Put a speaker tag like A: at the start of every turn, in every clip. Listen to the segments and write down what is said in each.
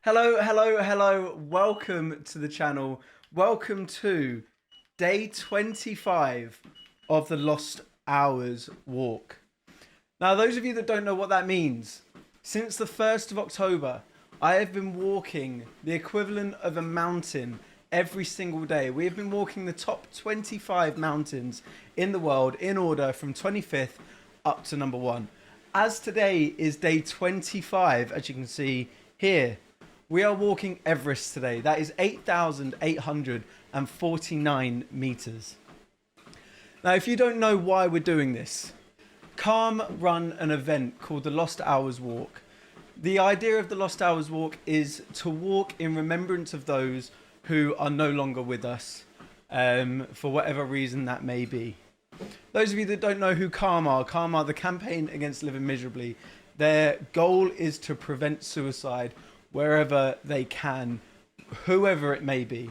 A: Hello, hello, hello. Welcome to the channel. Welcome to day 25 of the Lost Hours walk. Now, those of you that don't know what that means, since the 1st of October, I have been walking the equivalent of a mountain every single day. We have been walking the top 25 mountains in the world in order from 25th up to number 1. As today is day 25, as you can see here, we are walking Everest today. That is 8,849 meters. Now, if you don't know why we're doing this, Calm run an event called the Lost Hours Walk. The idea of the Lost Hours Walk is to walk in remembrance of those who are no longer with us, for whatever reason that may be. Those of you that don't know who Calm are the Campaign Against Living Miserably. Their goal is to prevent suicide wherever they can, whoever it may be.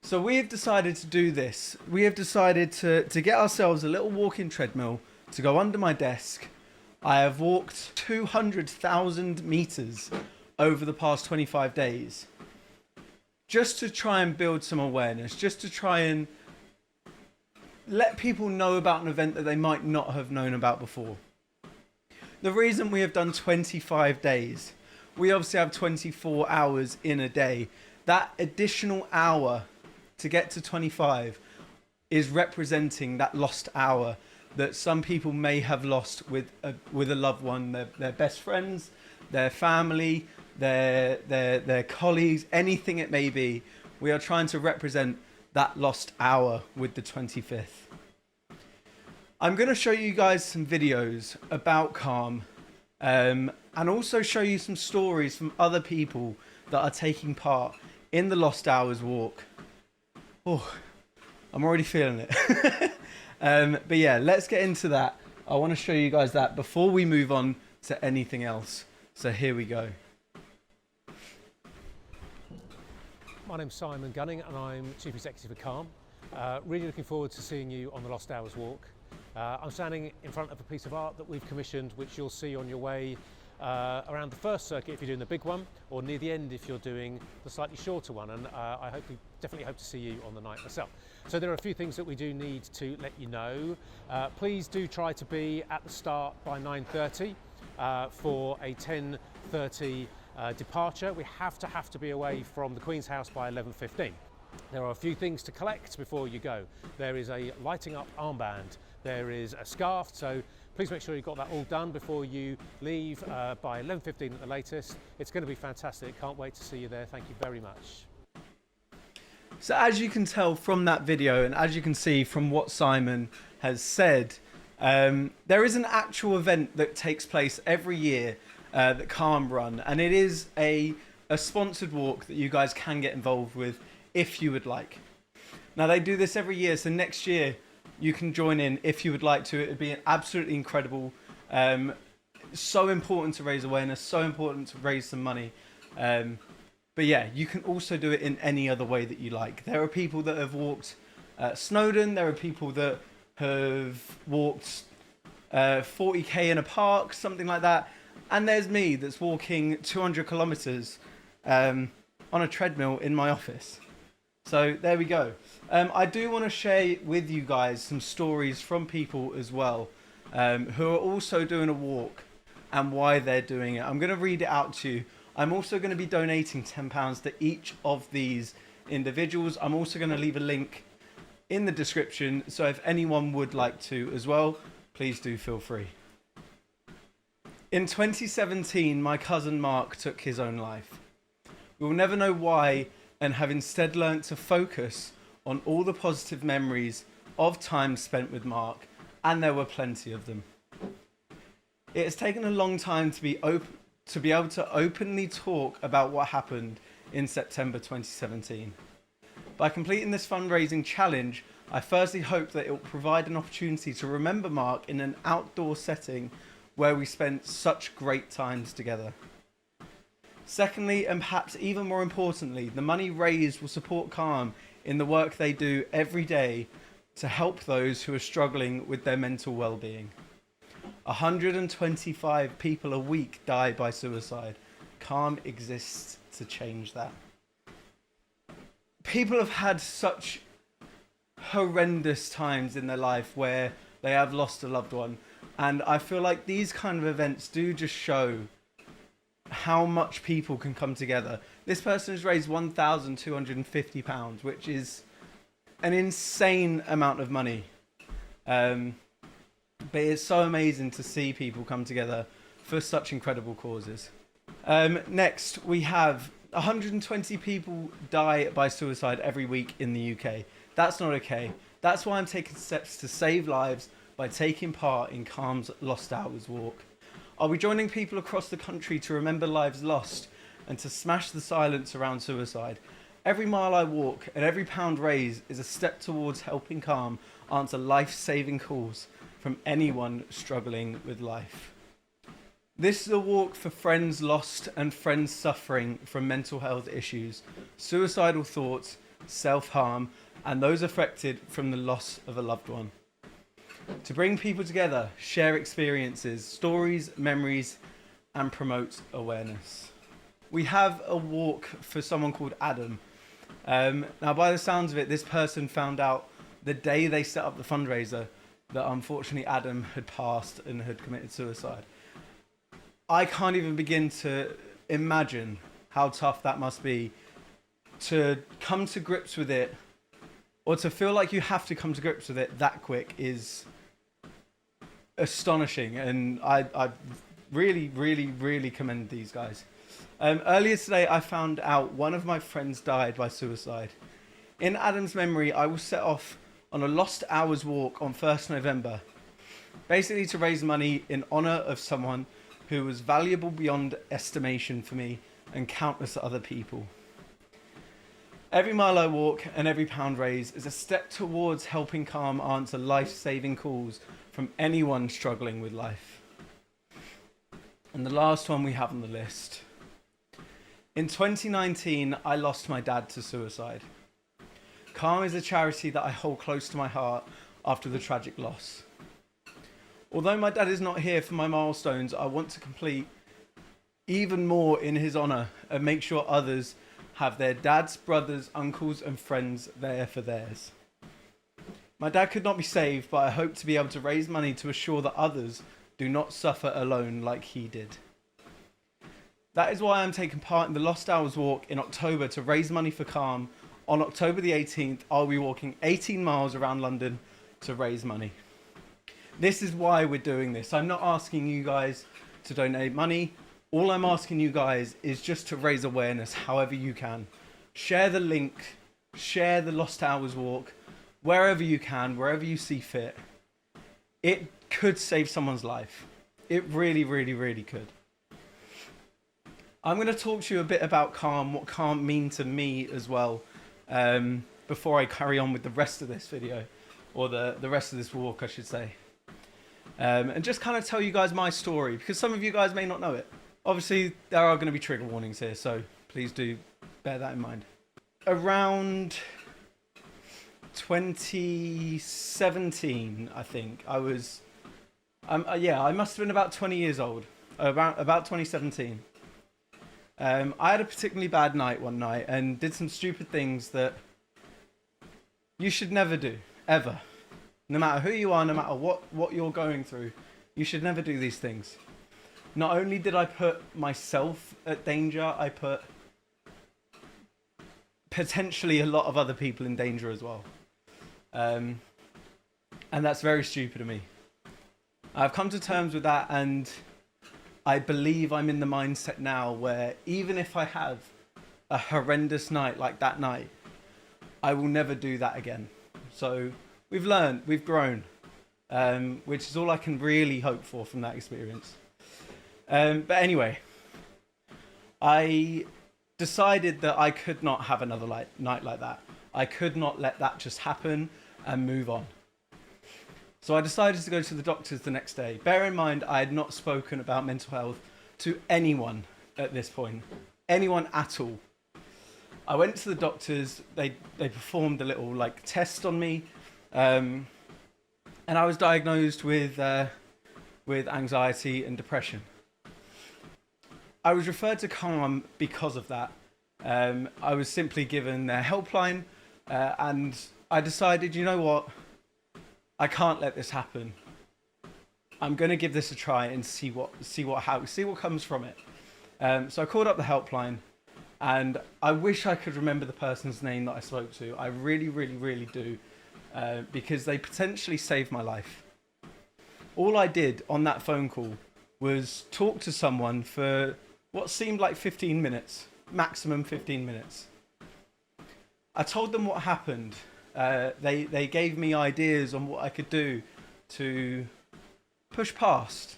A: So we have decided to do this. We have decided to get ourselves a little walking treadmill to go under my desk. I have walked 200,000 meters over the past 25 days. Just to try and build some awareness, just to try and let people know about an event that they might not have known about before. The reason we have done 25 days, we obviously have 24 hours in a day. That additional hour to get to 25 is representing that lost hour that some people may have lost with a loved one, their best friends, their family, their colleagues, anything it may be. We are trying to represent that lost hour with the 25th. I'm going to show you guys some videos about Calm, and also show you some stories from other people that are taking part in the Lost Hours walk. Oh, I'm already feeling it. But yeah, let's get into that. I want to show you guys that before we move on to anything else. So here we go.
B: My name's Simon Gunning and I'm Chief Executive of Calm. Really looking forward to seeing you on the Lost Hours walk. I'm standing in front of a piece of art that we've commissioned, which you'll see on your way around the first circuit if you're doing the big one, or near the end if you're doing the slightly shorter one. And definitely hope to see you on the night myself. So there are a few things that we do need to let you know. Please do try to be at the start by 9:30 for a 10:30 departure. We have to be away from the Queen's House by 11:15. There are a few things to collect before you go. There is a lighting up armband. There is a scarf, so please make sure you've got that all done before you leave by 11:15 at the latest. It's going to be fantastic. Can't wait to see you there. Thank you very much.
A: So as you can tell from that video, and as you can see from what Simon has said, there is an actual event that takes place every year that Calm run, and it is a sponsored walk that you guys can get involved with if you would like. Now they do this every year, so next year you can join in if you would like to. It would be absolutely incredible. So important to raise awareness, so important to raise some money. But yeah, you can also do it in any other way that you like. There are people that have walked Snowdon. There are people that have walked 40k in a park, something like that. And there's me that's walking 200 kilometers on a treadmill in my office. So there we go. I do want to share with you guys some stories from people as well who are also doing a walk and why they're doing it. I'm going to read it out to you. I'm also going to be donating £10 to each of these individuals. I'm also going to leave a link in the description, so if anyone would like to as well, please do feel free. In 2017, my cousin Mark took his own life. We will never know why, and have instead learnt to focus on all the positive memories of time spent with Mark, and there were plenty of them. It has taken a long time to be able to openly talk about what happened in September 2017. By completing this fundraising challenge, I firstly hope that it will provide an opportunity to remember Mark in an outdoor setting where we spent such great times together. Secondly, and perhaps even more importantly, the money raised will support Calm in the work they do every day to help those who are struggling with their mental well-being. 125 people a week die by suicide, Calm exists to change that. People have had such horrendous times in their life where they have lost a loved one, and I feel like these kind of events do just show how much people can come together. This person has raised £1,250, which is an insane amount of money. But it's so amazing to see people come together for such incredible causes. Next, we have 120 people die by suicide every week in the UK. That's not okay. That's why I'm taking steps to save lives by taking part in Calm's Lost Hours walk. I'll be joining people across the country to remember lives lost and to smash the silence around suicide. Every mile I walk and every pound raised is a step towards helping Calm answer life-saving calls from anyone struggling with life. This is a walk for friends lost and friends suffering from mental health issues, suicidal thoughts, self-harm, and those affected from the loss of a loved one. To bring people together, share experiences, stories, memories, and promote awareness. We have a walk for someone called Adam. Now, by the sounds of it, this person found out the day they set up the fundraiser that unfortunately Adam had passed and had committed suicide. I can't even begin to imagine how tough that must be to come to grips with it, or to feel like you have to come to grips with it that quick is astonishing, and I really, really, really commend these guys. Earlier today, I found out one of my friends died by suicide. In Adam's memory, I will set off on a Lost Hours walk on 1st November, basically to raise money in honour of someone who was valuable beyond estimation for me and countless other people. Every mile I walk and every pound raised is a step towards helping Calm answer life-saving calls from anyone struggling with life. And the last one we have on the list. In 2019, I lost my dad to suicide. Calm is a charity that I hold close to my heart after the tragic loss. Although my dad is not here for my milestones, I want to complete even more in his honour and make sure others have their dads, brothers, uncles and friends there for theirs. My dad could not be saved, but I hope to be able to raise money to assure that others do not suffer alone like he did. That is why I'm taking part in the Lost Hours walk in October to raise money for Calm. On October the 18th, I'll be walking 18 miles around London to raise money. This is why we're doing this. I'm not asking you guys to donate money. All I'm asking you guys is just to raise awareness however you can. Share the link, share the Lost Hours walk, wherever you can, wherever you see fit. It could save someone's life. It really, really, really could. I'm going to talk to you a bit about Calm, what Calm mean to me as well, before I carry on with the rest of this video, or the rest of this walk, I should say. And just kind of tell you guys my story, because some of you guys may not know it. Obviously, there are going to be trigger warnings here, so please do bear that in mind. Around 2017, I think, I was... I must have been about 20 years old, about 2017. I had a particularly bad night one night and did some stupid things that you should never do, ever. No matter who you are, no matter what you're going through, you should never do these things. Not only did I put myself at danger, I put potentially a lot of other people in danger as well. And that's very stupid of me. I've come to terms with that, and I believe I'm in the mindset now where even if I have a horrendous night like that night, I will never do that again. So we've learned, we've grown, which is all I can really hope for from that experience. But anyway, I decided that I could not have another night like that. I could not let that just happen and move on. So I decided to go to the doctors the next day. Bear in mind, I had not spoken about mental health to anyone at this point. Anyone at all. I went to the doctors, they performed a little test on me, and I was diagnosed with anxiety and depression. I was referred to Calm because of that. I was simply given their helpline, and I decided, you know what? I can't let this happen. I'm going to give this a try and see what comes from it. So I called up the helpline, and I wish I could remember the person's name that I spoke to. I really, really, really do, because they potentially saved my life. All I did on that phone call was talk to someone for what seemed like 15 minutes, maximum 15 minutes. I told them what happened. They gave me ideas on what I could do to push past,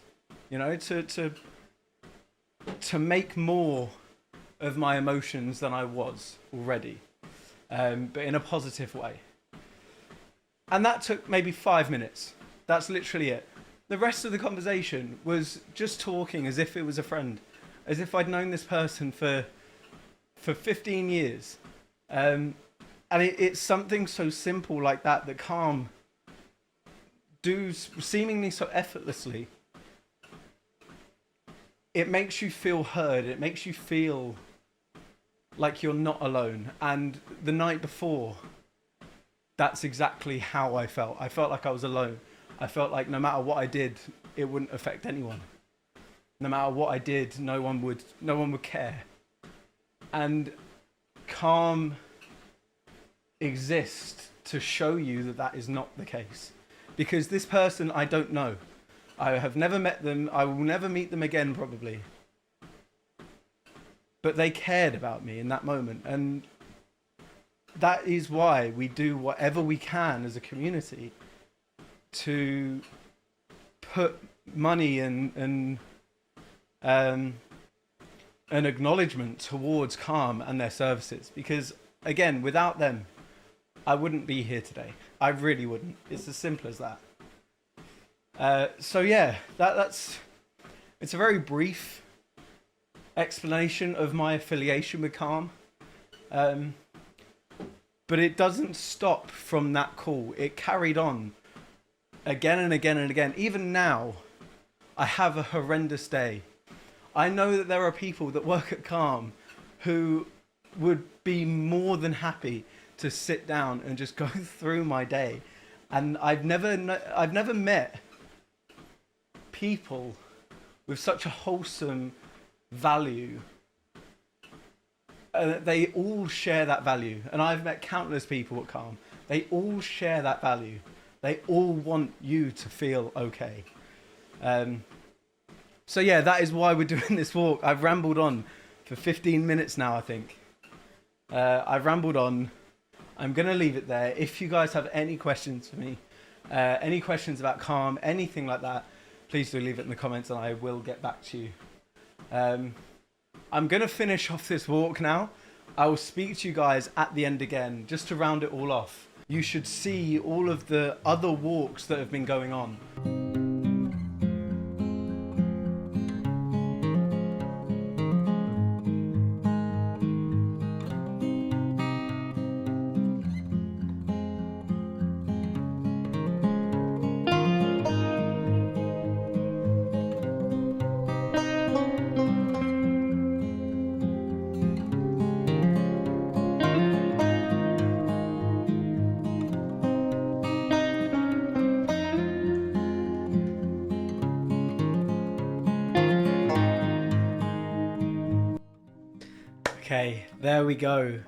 A: you know, to make more of my emotions than I was already, but in a positive way. And that took maybe 5 minutes. That's literally it. The rest of the conversation was just talking as if it was a friend, as if I'd known this person for 15 years. And it's something so simple like that Calm do seemingly so effortlessly. It makes you feel heard. It makes you feel like you're not alone. And the night before, that's exactly how I felt. I felt like I was alone. I felt like no matter what I did, it wouldn't affect anyone. No matter what I did, no one would care. And Calm exists to show you that that is not the case. Because this person I don't know. I have never met them. I will never meet them again, probably. But they cared about me in that moment. And that is why we do whatever we can as a community to put money and an acknowledgement towards Calm and their services. Because, again, without them, I wouldn't be here today. I really wouldn't. It's as simple as that. So yeah, it's a very brief explanation of my affiliation with Calm. But it doesn't stop from that call. It carried on again and again and again. Even now, I have a horrendous day. I know that there are people that work at Calm who would be more than happy to sit down and just go through my day. And I've never met people with such a wholesome value. They all share that value. And I've met countless people at Calm. They all share that value. They all want you to feel okay. So yeah, that is why we're doing this walk. I've rambled on for 15 minutes now, I think. I've rambled on. I'm going to leave it there. If you guys have any questions for me, any questions about Calm, anything like that, please do leave it in the comments and I will get back to you. I'm going to finish off this walk now. I will speak to you guys at the end again, just to round it all off. You should see all of the other walks that have been going on. Okay, there we go.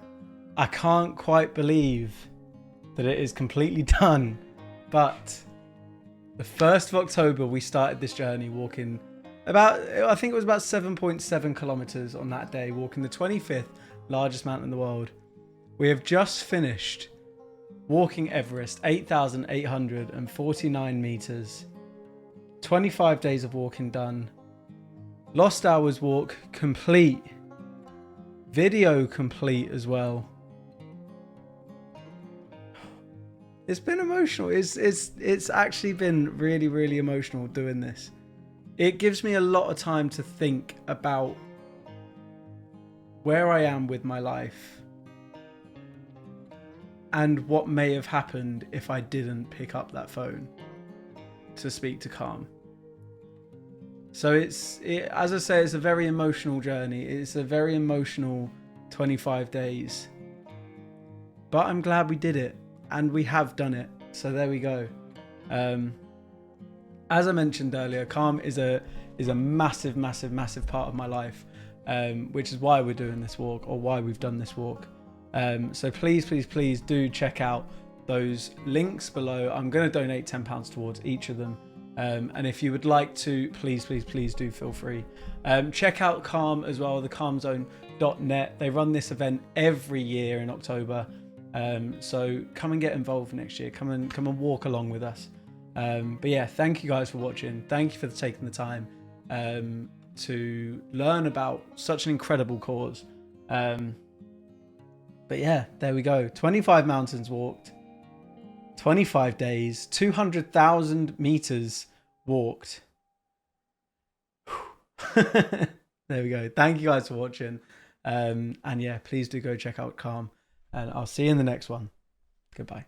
A: I can't quite believe that it is completely done, but the 1st of October we started this journey walking I think it was about 7.7 kilometers on that day, walking the 25th largest mountain in the world. We have just finished walking Everest, 8,849 meters, 25 days of walking done, Lost Hours walk complete. Video complete as well. It's been emotional. It's actually been really, really emotional doing this. It gives me a lot of time to think about where I am with my life and what may have happened if I didn't pick up that phone to speak to Calm. So as I say, it's a very emotional journey. It's a very emotional 25 days. But I'm glad we did it, and we have done it. So there we go. As I mentioned earlier, Calm is a massive, massive, massive part of my life, which is why we're doing this walk, or why we've done this walk. So please, please, please do check out those links below. I'm going to donate £10 towards each of them. And if you would like to, please, please, please do feel free. Check out Calm as well, thecalmzone.net. They run this event every year in October. So come and get involved next year. Come and walk along with us. But yeah, thank you guys for watching. Thank you for taking the time to learn about such an incredible cause. But yeah, there we go. 25 mountains walked, 25 days, 200,000 meters walked. There we go. Thank you guys for watching. And yeah, please do go check out Calm, and I'll see you in the next one. Goodbye.